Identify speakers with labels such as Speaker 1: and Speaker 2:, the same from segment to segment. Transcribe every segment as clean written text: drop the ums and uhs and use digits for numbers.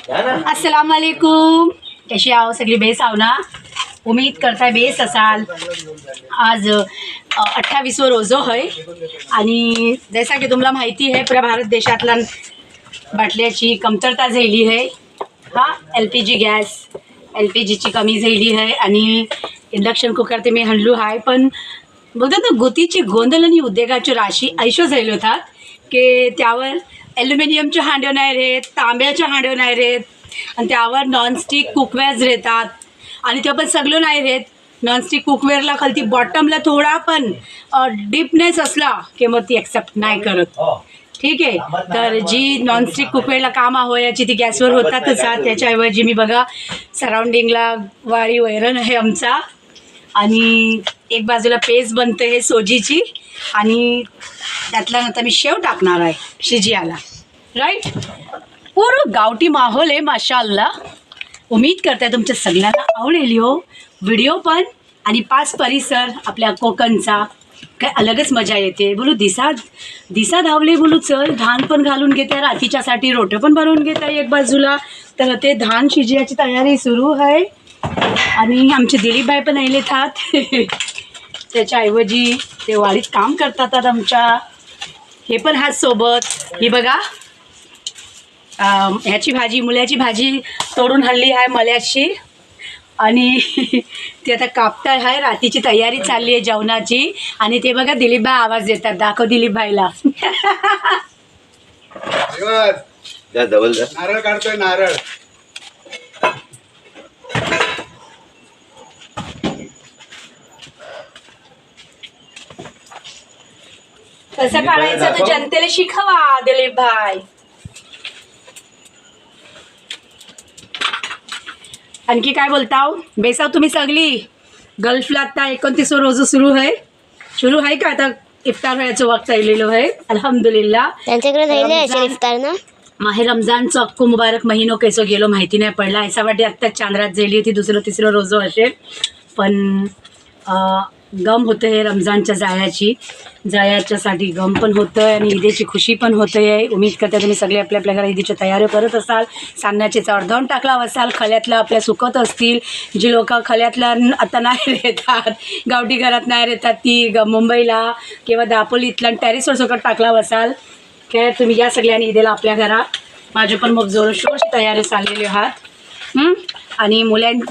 Speaker 1: अस्सलाम वालेकुम. कशी आहो सगळी? बेस आहो ना? उम्मीद करताय बेस असाल. आज 28 रोजो है आणि जैसा की तुम्हाला माहिती आहे पुऱ्या भारत देशातला बाटल्याची कमतरता झाली आहे. हा LPG गॅस LPGची कमी झाली आहे आणि इंडक्शन कुकर ते मी हणलो आहे. पण बघा ना गोतीची गोंधळ आणि उद्योगाची राशी ऐशो झाले होतात की त्यावर ॲल्युमिनियमचे हांडे नाही राहत, तांब्याचे हांडे नाही राहत आणि त्यावर नॉनस्टिक कुकवेअर्स राहतात आणि ते पण सगळं नाही राहत. नॉनस्टिक कुकवेअरला खालती बॉटमला थोडा पण डीपनेस असला की मग ती ॲक्सेप्ट नाही करत. ठीक आहे. तर जी नॉनस्टिक कुकवेअरला काम होयाची ती गॅसवर होतातच. त्याच्याऐवजी मी बघा सराउंडिंगला वाळी वैरण आहे आमचा आणि एक बाजूला पेस्ट बनते हे सोजीची आणि त्यातला नंतर मी शेव टाकणार आहे शिजियाला. राईट. पूर्ण गावठी माहोल आहे माशाअल्लाह. उम्मीद करताय तुमच्या सगळ्यांना आवडेल हो व्हिडिओ पण आणि पाच परिसर आपल्या कोकणचा काय अलगच मजा येते. बोलू दिसा धावले बोलू चल धान पण घालून घेते रात्रीच्यासाठी रोटे पण बनवून घेत आहे एक बाजूला. तर ते धान शिजियाची तयारी सुरू आहे आणि आमचे दिलीपभाई पण आले आहेत. त्याच्याऐवजी ते वाडीत काम करतात आमच्या. हे पण हात सोबत. ही बघा ह्याची भाजी मुल्याची भाजी तोडून हल्ली आहे मल्याची आणि ती आता कापताय आहे. रात्रीची तयारी चालली आहे जेवणाची आणि ते बघा दिलीपभाई आवाज देतात. दाखव दिलीपभाईला.
Speaker 2: नारळ काढतोय नारळ.
Speaker 1: कसं काढायचं तर जनतेला शिकवा दिलीपभाई. आणखी काय बोलताव बेसाव तुम्ही सगळी? गल्फला आता 29 रोज सुरू आहे का? आता इफ्तार व्हायचं वक्त चाललेलो आहे अल्हम्दुलिल्लाह.
Speaker 3: त्यांच्याकडे राहिले इफ्तार ना.
Speaker 1: माहे रमजानचं अक्को मुबारक महिनो कैसो गेलो माहिती नाही पडला. ऐसा वाटे आत्ताच चांद्रात झाली होती. दुसरं तिसरं रोजो असेल पण गम होतं आहे रमजानच्या जायाच्यासाठी गम पण होतं आहे आणि ईदेची खुशी पण होतं आहे. उम्मीद करते तुम्ही सगळे आपल्या आपल्या घरात ईदीच्या तयारी करत असाल. सान्नाचे चढधावून टाकला असाल. खल्यातलं आपल्या सुकत असतील. जी लोक खल्यातला आता नाही राहतात गावठी घरात नाही राहतात ती मुंबईला किंवा दापोलीतला टेरेसवर सुकत टाकला असाल. काय तुम्ही या सगळ्यांनी ईदेला आपल्या घरात. माझे पण मग जोरशोरची तयारी चाललेली आहात. आणि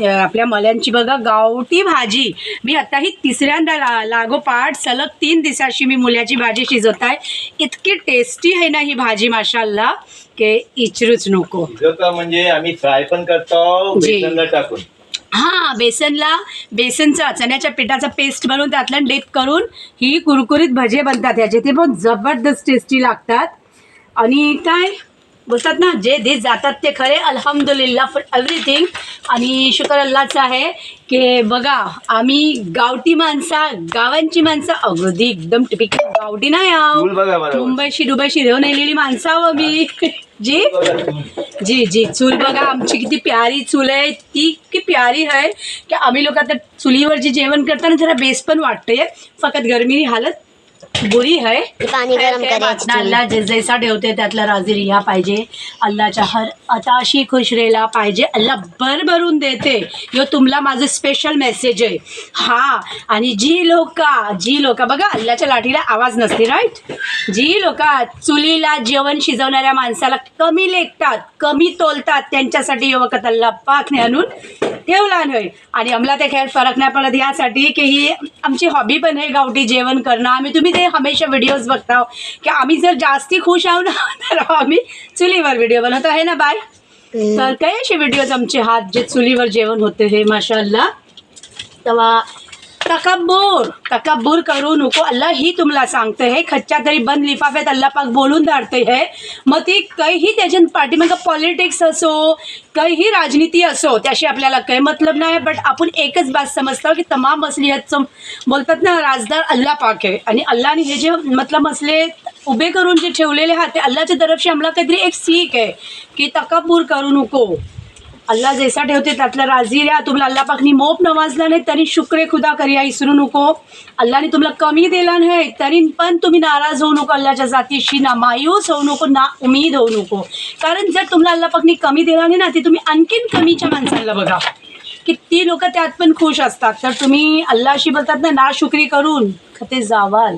Speaker 1: आपल्या मुलांची बघा गावठी भाजी. मी आताही तिसऱ्यांदा लागोपाठ सलग 3 दिवसाची मी मुल्याची भाजी शिजवत आहे. इतकी टेस्टी आहे ना ही भाजी माशाअल्लाह की इचरूच नको.
Speaker 2: म्हणजे आम्ही फ्राय पण करतो बेसनला टाकून.
Speaker 1: हां बेसनचा चण्याच्या पिठाचा पेस्ट बनवून त्यातला डीप करून ही कुरकुरीत भजे बनतात याचे. ते पण जबरदस्त टेस्टी लागतात आणि काय बोलतात ना जे देश जातात ते खरे अल्हम्दुलिल्लाह फॉर एव्हरीथिंग. आणि शुक्र अल्लाहचं आहे की बघा आम्ही गावठी गावांची माणसं अगदी एकदम टिपिकल गावठी नाही आहो. मुंबईशी दुबईशी रेहून आलेली माणसं आहो मी. जी चूल बघा आमची किती प्यारी चूल आहे. ती की प्यारी आहे की आम्ही लोक आता चुलीवर जे जेवण करताना जरा बेस पण वाटतंय. फक्त गरमीनी हालत बुरी है.
Speaker 3: पाणी गरम करायचं.
Speaker 1: अल्लाह जैसा ठेवते त्यातला राजी रिहा पाहिजे. अल्लाहच्या हर अताशी खुश राहिला पाहिजे. अल्लाह भरभरून देते. यो तुम्हाला माझं स्पेशल मेसेज आहे. हा आणि जी लोक बघा अल्लाहच्या लाठीला आवाज नसते. राईट. जी लोक चुलीला जेवण शिजवणाऱ्या माणसाला कमी लेखतात कमी तोलतात त्यांच्यासाठी युवकात अल्लाह पाकने आणून ठेवला नाही. आणि आम्हाला ते खेळ फरक नाही पडत यासाठी की ही आमची हॉबी पण आहे गावठी जेवण करणं. आम्ही तुम्ही ते हमेशा व्हिडिओज बघता की आम्ही जर जास्ती खुश आहो ना तर आम्ही चुलीवर व्हिडिओ बनवतो आहे ना बाय. तर काही असे व्हिडिओज आमचे हात जे चुलीवर जेवण होते हे माशाअल्लाह. तेव्हा तकब्बुर करू नको. अल्लाह ही तुम्हाला सांगते हे खच्च्या तरी बंद लिफाफ्यात अल्लाह पाक बोलून धाडते है. मग ती काहीही त्याच्या पाठीमागं पॉलिटिक्स असो काहीही राजनीती असो त्याशी आपल्याला काही मतलब नाही. बट आपण एकच बात समजतो की तमाम मसलिहतचं बोलतात ना राजदार अल्लाह पाक आहे आणि अल्लाहने हे जे मतलब मसले उभे करून जे ठेवलेले आहात ते अल्लाहच्या तरफशी आम्हाला काहीतरी एक सीख आहे की तकब्बुर करू नको. अल्लाह जैसा ठेवते त्यातलं राजी द्या. तुम्हाला अल्लाह पाकनी मोप नवाजला नाही तरी शुक्रे खुदा करिया विसरू नको. अल्लाने तुम्हाला कमी दिला नाही तरी पण तुम्ही नाराज होऊ नको. अल्लाच्या जातीशी ना मायूस होऊ नको ना उमेद होऊ नको. कारण जर तुम्हाला अल्लाह पाकनी कमी दिला नाही ना ते तुम्ही आणखीन कमीच्या माणसाला बघा किती लोक त्यात पण खुश असतात. तर तुम्ही अल्लाशी बोलतात ना नाशुक्री करून खते जावाल.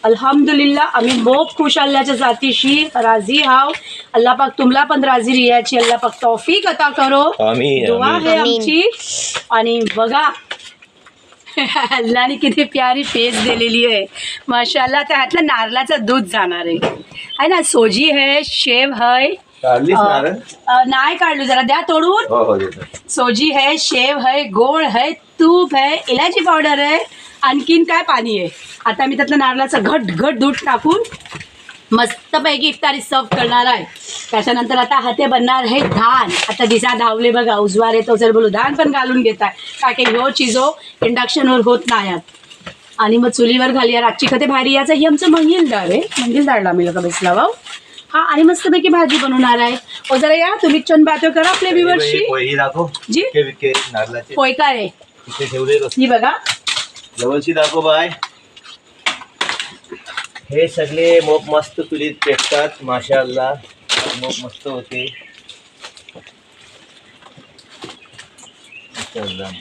Speaker 1: अल्हम्दुलिल्लाह आम्ही मोप खुश अल्लाच्या जातीशी राजी हाव. अल्लाह पाक तुम्हाला पण राजी रियाची अल्लाह पाक तौफीक अता करो.
Speaker 2: आमीन,
Speaker 1: दुआ
Speaker 2: आमीन.
Speaker 1: आहे आमची. आणि बघा अल्लाने किती प्यारी फेस दिलेली आहे माशाल्लाह. त्यातलं नारळाचं दूध जाणार आहे ना. सोजी आहे, शेव आहे.
Speaker 2: काढलीस नारळ?
Speaker 1: नाही काढलो, जरा द्या तोडून.
Speaker 2: हो हो देतो.
Speaker 1: सोजी है, शेव है, गोड है, तूप है, इलायची पावडर आहे, आणखीन काय पाणी आहे. आता मी त्यातलं नारळाचं घट दूध टाकून मस्तपैकी इफ्तारी सर्व करणार आहे. त्याच्यानंतर आता हाते बनणार आहे धान. आता दिसा धावले बघा उजवार येतो जर बोलू धान पण घालून घेत आहे का की ह्यो चिजो इंडक्शनवर होत नाही आहेत. आणि मग चुलीवर घालूया. रातची खते भारी याचं ही आमचं मंगिलदार आहे. मंगिलदारला मी लोक बेसला वाव. हा आणि मस्तपैकी भाजी बनवणार आहे. ओ जरा या तुम्ही छान बातो करा आपल्या व्ह्यूअर्सशी.
Speaker 2: पोळी दाखव.
Speaker 1: जी
Speaker 2: विके नारळाचे
Speaker 1: पोय काय आहे
Speaker 2: इथे ठेवले
Speaker 1: ही बघा.
Speaker 2: जवळची दाखव बाय. हे सगळे मोप मस्त चुलीत पेटतात माशाअल्लाह. मोप मस्त होते माशाअल्लाह.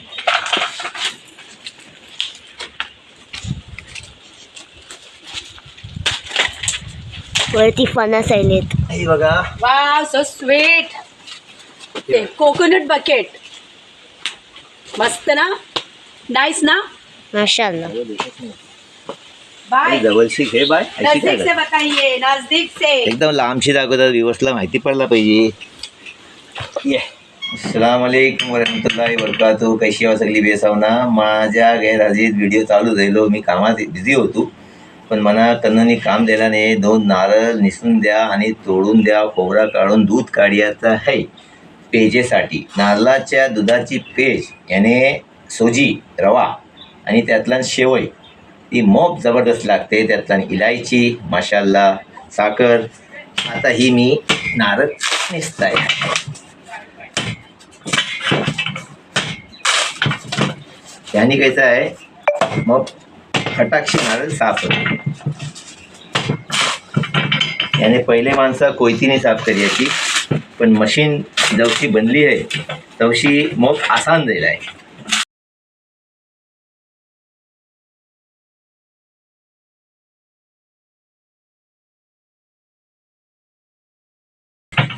Speaker 3: वरती फणस आलेत.
Speaker 2: हे बघा
Speaker 1: वाव सो स्वीट. ते कोकोनट बकेट मस्त ना, नाईस ना.
Speaker 3: माशाअल्लाह.
Speaker 1: बाय
Speaker 2: जवळची घे बाय. अशी काय
Speaker 1: नजदीक से बताइए, नजदीक से.
Speaker 2: एकदम लांबशी दाखवतात. व्यवस्थला माहिती पडला पाहिजे. ये अस्सलाम वालेकुम वरहमतुल्लाहि वबरकातुहू. कशी आहो सगळी बेसावना. माझ्या गैरहाजीत व्हिडिओ चालू झालो. मी कामात बिझी होतो पण मला कन्ननी काम दिला नाही. 2 नारळ निसून द्या आणि तोडून द्या. खोबरा काढून दूध काढायचं आहे पेजेसाठी. नारळाच्या दुधाची पेज याने सोजी रवा आणि त्यातला शेवई ती मोप जबरदस्त लागते. त्यातला इलायची माशाअल्लाह साखर. आता ही मी नारळ नेसताय. याने कसं आहे मग फटाक्षी नारळ साफ होते. याने पहिले माणसं कोयतीने साफ करायची पण मशीन जवशी बनली आहे तवशी मग आसान जाईल आहे.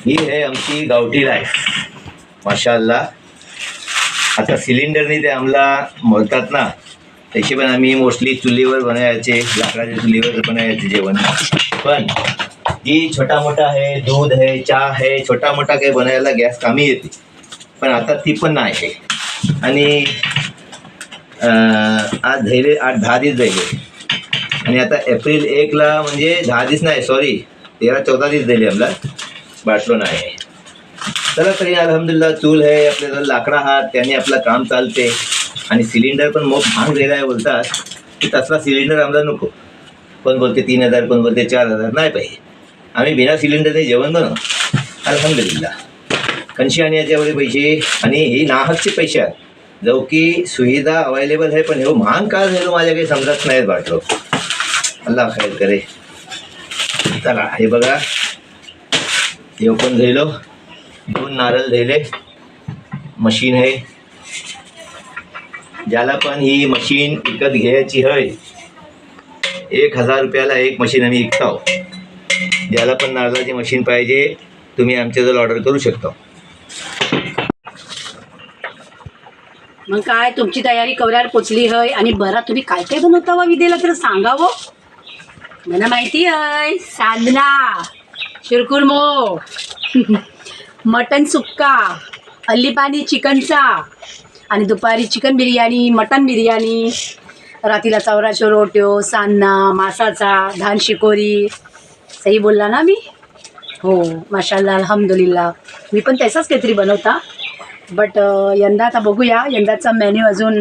Speaker 2: ही आहे आमची गावठी लाईफ माशाअल्लाह. आता सिलेंडरने ते आम्हाला म्हणतात ना त्याची पण आम्ही मोस्टली चुलीवर बनवायचे. लाकडाच्या चुलीवर बनवायचे जेवण. पण ही छोटा मोठा आहे, दूध आहे, चहा आहे, छोटा मोठा काही बनायला गॅस कामी येते. पण आता ती पण नाही आहे. आणि आज झाले 8-10 दिवस झाले. आणि आता एप्रिल 1ला म्हणजे 10 दिवस नाही, सॉरी 13-14 दिवस झाले आम्हाला बाटलो नाही. चला तरी अल्हम्दुलिल्लाह चूल आहे आपल्याला, लाकडा हात त्याने आपलं काम चालते. आणि सिलेंडर पण मोप महाग झाला आहे बोलतात की तसला सिलेंडर आम्हाला नको. कोण बोलते 3000, कोण बोलते 4000. नाही पाहिजे. आम्ही बिना सिलेंडरने जेवण बनवू अल्हम्दुलिल्लाह. कणशी आणि याच्यावर पैसे आणि ही नाहकचे पैसे आहेत जो की सुविधा अवेलेबल आहे. पण हे महाग का झालो माझ्या काही समजत नाहीत बाटलो. अल्लाह खैर करे. चला हे बघा हे पण झालो. 2 नारळ झाले. मशीन आहे. ज्याला पण ही मशीन विकत घ्यायची आहे 1000 रुपयाला एक मशीन आम्ही विकतो. ज्याला पण नारळाची मशीन पाहिजे तुम्ही आमच्याजवळ ऑर्डर करू शकता.
Speaker 1: मग काय तुमची तयारी कवऱ्यावर पोचली आहे. आणि बरं तुम्ही काय काय बनवता वा विदेला तर सांगावं. मला माहिती आहे साधना शिरकुर्मो मटन सुक्का, अल्लीपानी चिकनचा, आणि दुपारी चिकन बिर्याणी, मटन बिर्याणी, रातीला चौराच्या रोट्यो, सान्ना, मासाचा, धान शिकोरी. सही बोलला ना मी. हो माशाल्लाह अल्हम्दुलिल्लाह. मी पण तसाच काहीतरी बनवता. बट यंदा आता बघूया. यंदाचा मेन्यू अजून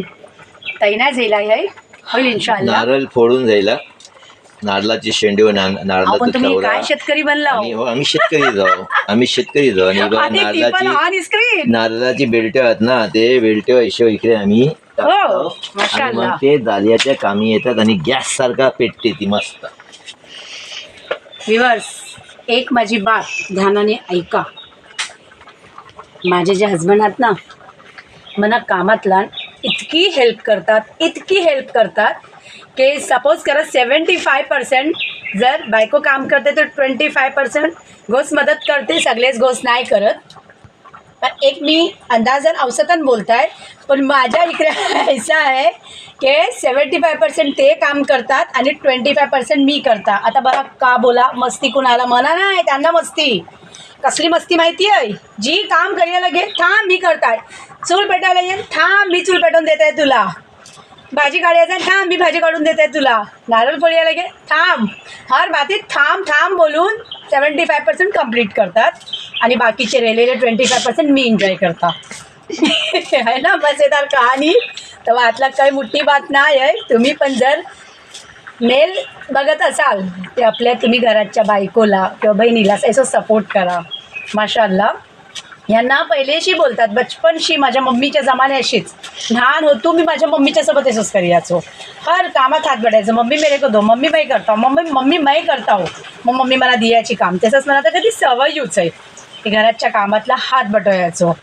Speaker 1: तैनात झाला आहे. होईल इन्शाअल्लाह.
Speaker 2: नारळ फोडून जायला नारळाची शेंडी नारळाचं
Speaker 1: आपण तुम्ही
Speaker 2: चवरा
Speaker 1: काय शेतकरी बनला हो?
Speaker 2: आणि हो आम्ही शेतकरी जाऊ आणि बघा
Speaker 1: आणि ती पण ऑन स्क्रीन.
Speaker 2: नारळाची बेल्ट आहेत ना ते बेल्ट असे इकडे आम्ही टाकतो. आणि
Speaker 1: माशाअल्लाह.
Speaker 2: मग ते दालियाच्या कामी येतात आणि गॅस सारखा पेटते ती मस्त.
Speaker 1: व्ह्यूअर्स, एक माझी बात ध्यानाने ऐका. माझे जे हजबंड आहेत ना मला कामातला इतकी हेल्प करतात की सपोज करा 75% जर बायको काम करते तर 25% गोष्ट मदत करते, सगळेच गोष्ट नाही करत. पण एक मी अंदाजन औसतन बोलताय, पण माझ्या इकडे ऐसा आहे की 75% ते काम करतात आणि 25% मी करता. आता बघा का बोला मस्ती कुणाला म्हणा नाही, त्यांना मस्ती कसली मस्ती माहिती आहे, जी काम करायला घे थांब मी करताय, चूल पेटायला येईल थांब मी चूल पेटवून देत आहे तुला, भाजी काढायचं थांब मी भाजी काढून देत आहे तुला, नारळ फोडायला घे थांब, हर बातीत थांब थांब बोलून 75% कंप्लीट करतात आणि बाकीचे राहिलेले 25% मी एन्जॉय करता. आहे ना मजेदार कहाणी. तर आतला काही मोठी बात नाही आहे. तुम्ही पण जर मेल बघत असाल ते आपल्या तुम्ही घराच्या बायकोला किंवा बहिणीला असं सपोर्ट करा. माशाअल्लाह. यांना पहिलेशी बोलतात बचपनशी माझ्या मम्मीच्या जमान्याशीच लहान होतो मी माझ्या मम्मीच्या सोबत असंच करायचो. हर कामात हात बढायचं, मम्मी मेरे को दो, मम्मी मैं करता हूँ, मम्मी मैं करता हूँ. मग मम्मी मला द्यायची काम. तसंच मला तर कधी सवयच आहे की घराच्या कामातला हात बटवायचो.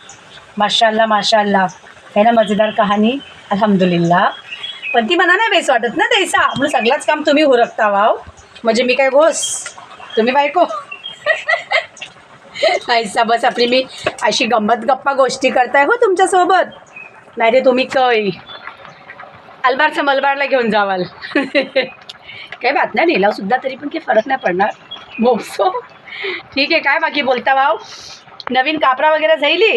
Speaker 1: माशाअल्लाह माशाअल्लाह. आहे ना मजेदार कहाणी. अल्हम्दुलिल्लाह. पण ती मला नाही बेस वाटत ना तैसा, म्हणून सगळंच काम तुम्ही हुरकता वाव. म्हणजे मी काय घोस तुम्ही बायको. ऐसा बस आपली मी अशी गंमत गप्पा गोष्टी करताय हो तुमच्यासोबत. नाही रे तुम्ही काही अलबारचं मलबारला घेऊन जावाल. काही बात नाही, नेलावसुद्धा तरी पण काही फरक नाही पडणार. मोपसो ठीक आहे. काय बाकी बोलता वाव, नवीन कापरा वगैरे झाली?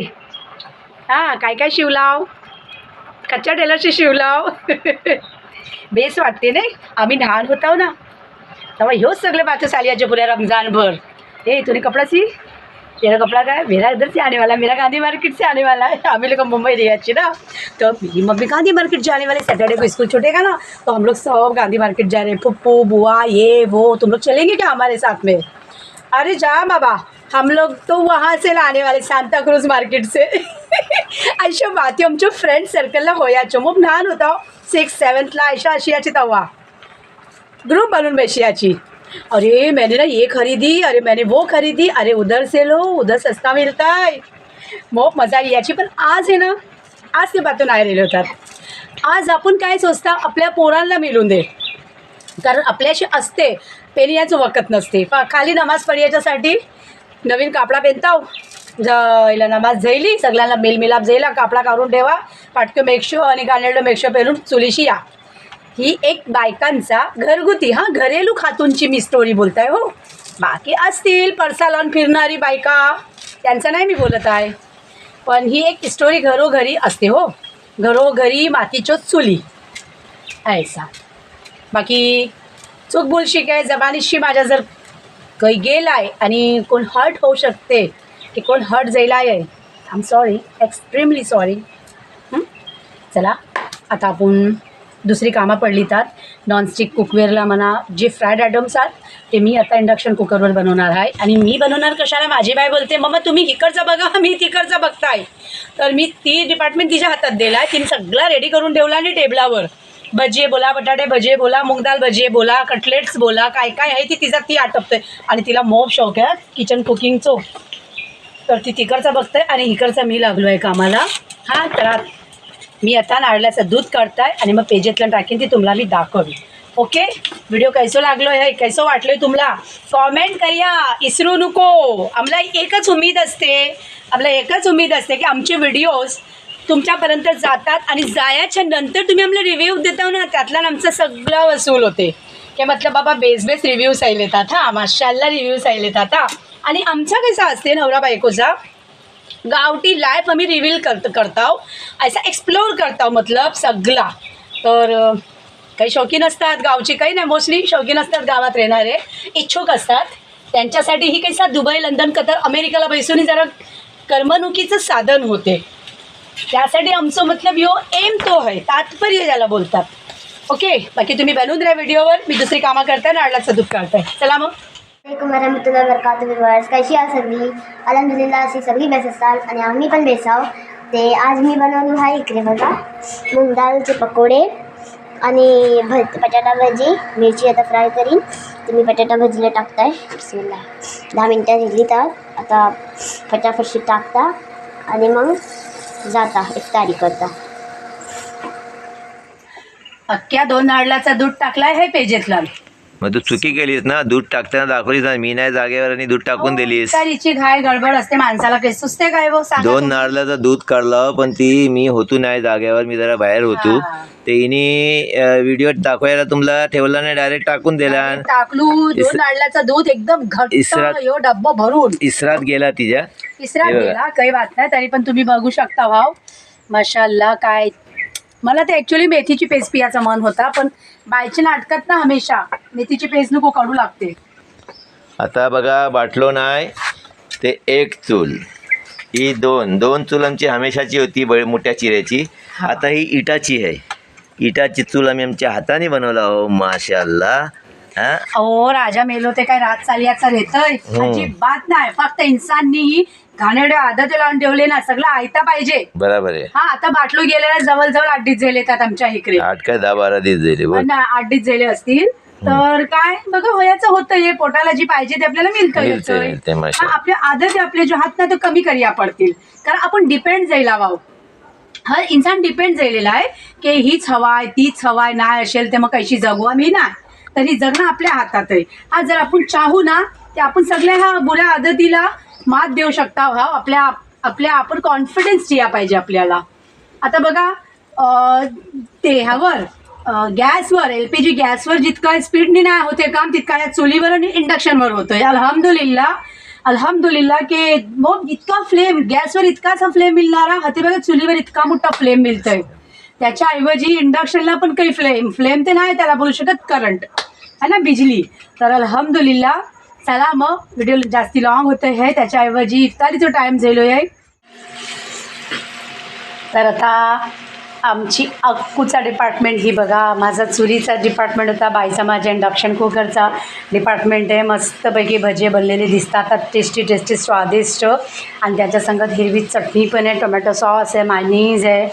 Speaker 1: हां काय काय शिवलाव, कच्च्या टेलरची शिवलाव. बेस वाटते नाही. आम्ही लहान होतो ना तेव्हा ह्योच सगळे बातच आली याच्या पुऱ्या रमजानभर. ए तूने कपड़ा सी, तेरा कपड़ा का है, मेरा इधर से आने वाला, मेरा गांधी मार्केट से आने वाला है. हमें लोग मुंबई रियाची ना, तो मेरी मम्मी गांधी मार्केट जाने वाले. सैटरडे को स्कूल छूटेगा ना तो हम लोग सब गांधी मार्केट जा रहे हैं. पप्पू बुआ ये वो, तुम लोग चलेंगे क्या हमारे साथ में? अरे जा बाबा, हम लोग तो वहाँ से लाने वाले सांता क्रूज मार्केट से. अशा बाती आमच्या फ्रेंड सर्कलला होयाच्या. मग लहान होता 6th-7thला अशा आशियाची तवा ग्रुप बनून बशियाची. अरे मैंने ना ये खरीदी, अरे मैंने वो खरीदी, अरे उधर से लो उधर सस्ता मिलता है. मग मजा याची. पण आज आहे ना, आज ते बातून नाही राहिले होतात. आज आपण काय सोचता आपल्या पोरांना मिळून दे, कारण आपल्याशी असते पेनियाचं वखत नसते. खाली नमाज पडायच्यासाठी नवीन कापडा पेनताव, जायला नमाज जायली, सगळ्यांना मेलमिलाप जायला, कापडा काढून ठेवा, पाटकं मेकशो आणि गाणेरडं मेकशो पेरून चुलीशी या. ही एक बायकांचा घरगुती घरेलू खातूंची मी स्टोरी बोलताय हो. बाकी असतील परसा लावून फिरणारी बायका, त्यांचं नाही मी बोलत आहे. पण ही एक स्टोरी घरोघरी असते हो. घरोघरी मातीच्या चुली ऐसा. बाकी चूक बोलशी काय जबानीशी माझ्या जर काही गेला आहे आणि कोण हर्ट होऊ शकते की कोण हर्ट जायला आहे, I am sorry, extremely sorry. चला आता आपण दुसरी कामं पडली तर नॉनस्टिक कुकवेअरला म्हणा जे फ्राईड आयटम्स आहेत ते मी आता इंडक्शन कुकरवर बनवणार आहे. आणि मी बनवणार कशाला, माझी बाई बोलते मम्मा तुम्ही इकडचं बघा मी तिकडचं बघताय. तर मी ती डिपार्टमेंट तिच्या हातात दिला आहे. तिने सगळं रेडी करून ठेवला आणि टेबलावर भजे बोला, बटाटे भजे बोला, मूग दाल भजे बोला, कटलेट्स बोला, काय काय आहे ती आटपते. आणि तिला मोप शौक आहे किचन कुकिंगचं. तर ती तिकडचं बघते आणि इकडचं मी लागलो आहे कामाला. हां तर मी आता नारळाचं दूध काढताय आणि मग पेजेतलं टाकीन ती तुम्हाला मी दाखवली. ओके. व्हिडिओ कैसो लागलो आहे, कैसो वाटलो आहे तुम्हाला, कॉमेंट करूया, इसरू नको. आम्हाला एकच उमेद असते की आमचे व्हिडिओज तुमच्यापर्यंत जातात आणि जायच्या नंतर तुम्ही आम्हाला रिव्ह्यू देता ना, त्यातला आमचं सगळं वसूल होते. की मतलब बाबा बेस रिव्ह्यूज आले येतात. हां माशाअल्लाह रिव्ह्यूज आले येतात. आणि आमचा कसा असते नवरा बायकोचा गावठी लाईफ आम्ही रिव्हील करताव, असा एक्सप्लोर करताव मतलब सगळा. तर काही शौकीन असतात गावची, काही नाही मोस्टली शौकीन असतात गावात राहणारे, इच्छुक असतात. त्यांच्यासाठी ही कैसा दुबई लंडन कतर अमेरिकाला बैसून जरा करमणुकीचं साधन होते. त्यासाठी आमचं मतलब यो एम तो आहे, तात्पर्य ज्याला बोलतात ओके, बाकी तुम्ही बनवून द्या व्हिडिओवर, मी दुसरी कामं करताय, नारळाचं दूध काढताय. चला मग.
Speaker 3: वालेकुम वरहमतुल्लाहि वबरकातुहू व्यूअर्स, कशी आहात सगळी? अल्हम्दुलिल्लाह अशी सगळी बेस्ट असाल आणि आम्ही पण बेस आहोत. ते आज मी बनवली आहे इकडे बघा मूग डाळचे पकोडे आणि बटाटा भजी. मिरची आता फ्राय करीन, तुम्ही बटाटा भजीला टाकताय. बिस्मिल्लाह. 10 मिनटं घेतली तर आता फटाफट टाकता आणि मग जाता इफ्तारी करता.
Speaker 1: अख्ख्या 2 नारळाचा दूध टाकलाय हे पेजेतला.
Speaker 2: मग तू चुकी केलीस ना, दूध टाकताना दाखवलीस ना, मी नाही जागेवर आणि दूध टाकून दिलीस.
Speaker 1: इफ्तारीची घाय गडबड असते माणसाला, काही सुचते काय हो सांगा
Speaker 2: 2
Speaker 1: तुम्ही.
Speaker 2: नारळाचं दूध काढलं, पण ती मी होतो नाही जागेवर, मी जरा बाहेर होतो.
Speaker 1: हा.
Speaker 2: ते हिने व्हिडिओ दाखवायला तुम्हाला ठेवला नाही, डायरेक्ट टाकून दिला.
Speaker 1: टाकलू 2 नारळाचं दूध एकदम घट्ट
Speaker 2: इसरात-
Speaker 1: यो डब्बा भरून
Speaker 2: इसरात गेला तिच्या.
Speaker 1: तिसरा
Speaker 2: हे बघा.
Speaker 1: गेला, काही बात नाही. तरी पण तुम्ही बघू शकता भाव माशाअल्लाह. काय मला ते ऍक्च्युली मेथीची पेस्ट पियाचं मन होता, पण बायच्या नाटकात ना हमेशा मेथीची पेस्ट नको काढू लागते.
Speaker 2: आता बघा बाटलो नाही ते 1 चूल, ही 2 चूल आमची हमेशाची होती मोठ्या चिऱ्याची. आता ही इटाची आहे. इटाची चूल आम्ही आमच्या हाताने बनवला हो माशाअल्लाह. हा
Speaker 1: अहो राजा मेलो ते काय रात चालियाचा रेतय अजिबात नाही. फक्त इन्साननी घाणेरड्या आदत लावून ठेवले ना, सगळं ऐकता पाहिजे.
Speaker 2: बरोबर आहे.
Speaker 1: हा आता बाटलो गेलेला जवळ 8 दिवस झाले येतात आमच्या इकडे.
Speaker 2: 8 काय 10-12 दिवस झाले बघ.
Speaker 1: 8 दिवस झाले असतील. तर काय बघा वयाचं होतं, हे पोटाला जी पाहिजे ते आपल्याला
Speaker 2: मिळते,
Speaker 1: मिळतं.
Speaker 2: माशाअल्लाह.
Speaker 1: आपल्या आदत आपले जो हात ना तो कमी करूया पडतील, कारण आपण डिपेंड जाईल वाव. हर इन्सान डिपेंड झालेला आहे की हीच हवाय तीच हवाय, नाही असेल तर मग कशी जगू आम्ही. नाही तर ही जगणं आपल्या हातात आहे. हा जर आपण चाहू ना ते आपण सगळ्या ह्या बुऱ्या आदतीला मात देऊ शकता. भाव आपल्या आपण कॉन्फिडन्स दिया पाहिजे आपल्याला. आता बघा ते ह्यावर गॅसवर LPG गॅसवर जितका स्पीडने नाही होते काम, तितका या चुलीवर आणि इंडक्शनवर होतोय. अल्हम्दुलिल्लाह की मग इतका फ्लेम गॅसवर इतकाचा फ्लेम मिळणारा हाती बघा चुलीवर इतका मोठा फ्लेम मिळतोय. त्याच्याऐवजी इंडक्शनला पण काही फ्लेम ते नाही त्याला बोलू शकत, करंट है ना, बिजली. तर अल्हम्दुलिल्लाह. चला मग व्हिडिओ जास्ती लॉंग होतं आहे, त्याच्याऐवजी इफ्तारीचा टाईम झालो आहे. तर आता आमची अक्कूचा डिपार्टमेंट ही बघा. माझा चुलीचा डिपार्टमेंट होता, बाईचा माझ्या इंडक्शन कुकरचा डिपार्टमेंट आहे. मस्तपैकी भजे बनलेले दिसतात, टेस्टी स्वादिष्ट. आणि त्याच्या संगत हिरवी चटणी पण आहे, टोमॅटो सॉस आहे, मायनीज आहे.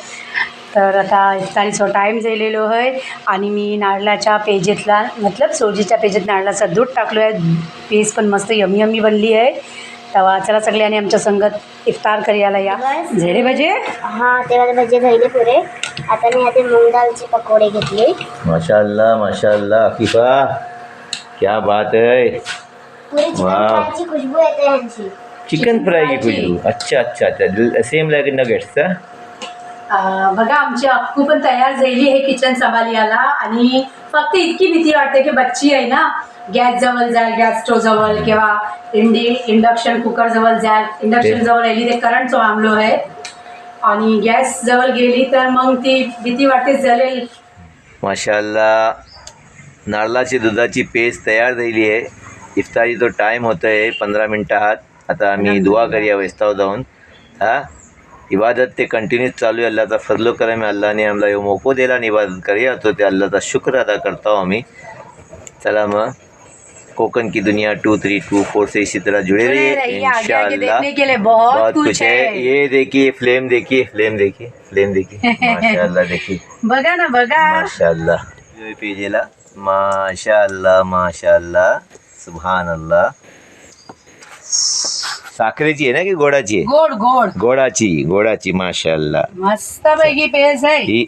Speaker 1: तर आता इफ्तारीचा टाईम झालेलो आहे आणि मी नारळाच्या पेजेतला मतलब सोजीच्या पेजेत नारळाचं दूध टाकलो आहे. पेज पण मस्त यमी बनली आहे. तेव्हा चला सगळ्यांनी आमच्या संगत इफ्तार करायला या. झेडे भजे.
Speaker 3: हां तेव्हा भजे झाले पुरे. आता मी आता मूग डाळचे पकोडे घेतले.
Speaker 2: माशाअल्लाह अकीफा, क्या बात है.
Speaker 3: पुरी चिकन फ्रायची खुशबू येते यांची.
Speaker 2: चिकन फ्राय की खुशबू. अच्छा सेम लाईक नगेट्स.
Speaker 1: बघा आमची अक्कू पण तयार झाली आहे किचन सांभाळायला. आणि फक्त इतकी भीती वाटते की बच्ची आहे ना, गॅस जवळ जाईल, गॅस स्टोव जवळ किंवा इंडक्शन कुकर जवळ जाईल. इंडक्शन जवळ आली ते करंटचा मामलो आहे आणि गॅस जवळ गेली तर मग ती भीती वाटते जलेल.
Speaker 2: माशाअल्लाह. नारळाची दुधाची पेस्ट तयार झाली आहे. इफ्तारीचा टाईम होत आहे 15 मिनटात. आता आम्ही दुआ करूया वेस्ताव जाऊन. हा इबादत ते कंटिन्यूस चालू आहे. अल्लाहचा फजलो करम है, अल्लाह ने आम्हाला मोको दिला आणि इबादत करूया तो ते अल्लाहचा शुक्र अदा करता हूँ आम्ही. चला मग कोकण की दुनिया 2, 3, 2, 4 से इसी तरह जुड़े रहिए इंशाअल्लाह.
Speaker 1: देखने के लिए बहुत
Speaker 2: कुछ है. ये देखिए फ्लेम देखिए माशाअल्लाह. देखिए
Speaker 1: बघा ना बघा
Speaker 2: माशाअल्लाह. पेजेला माशाअल्लाह सुभानअल्लाह. साखरेची आहे ना की गोडाची आहे?
Speaker 1: गोड
Speaker 2: गोडाची माशाअल्लाह.
Speaker 1: मस्त पैकी पेज आहे.
Speaker 2: ही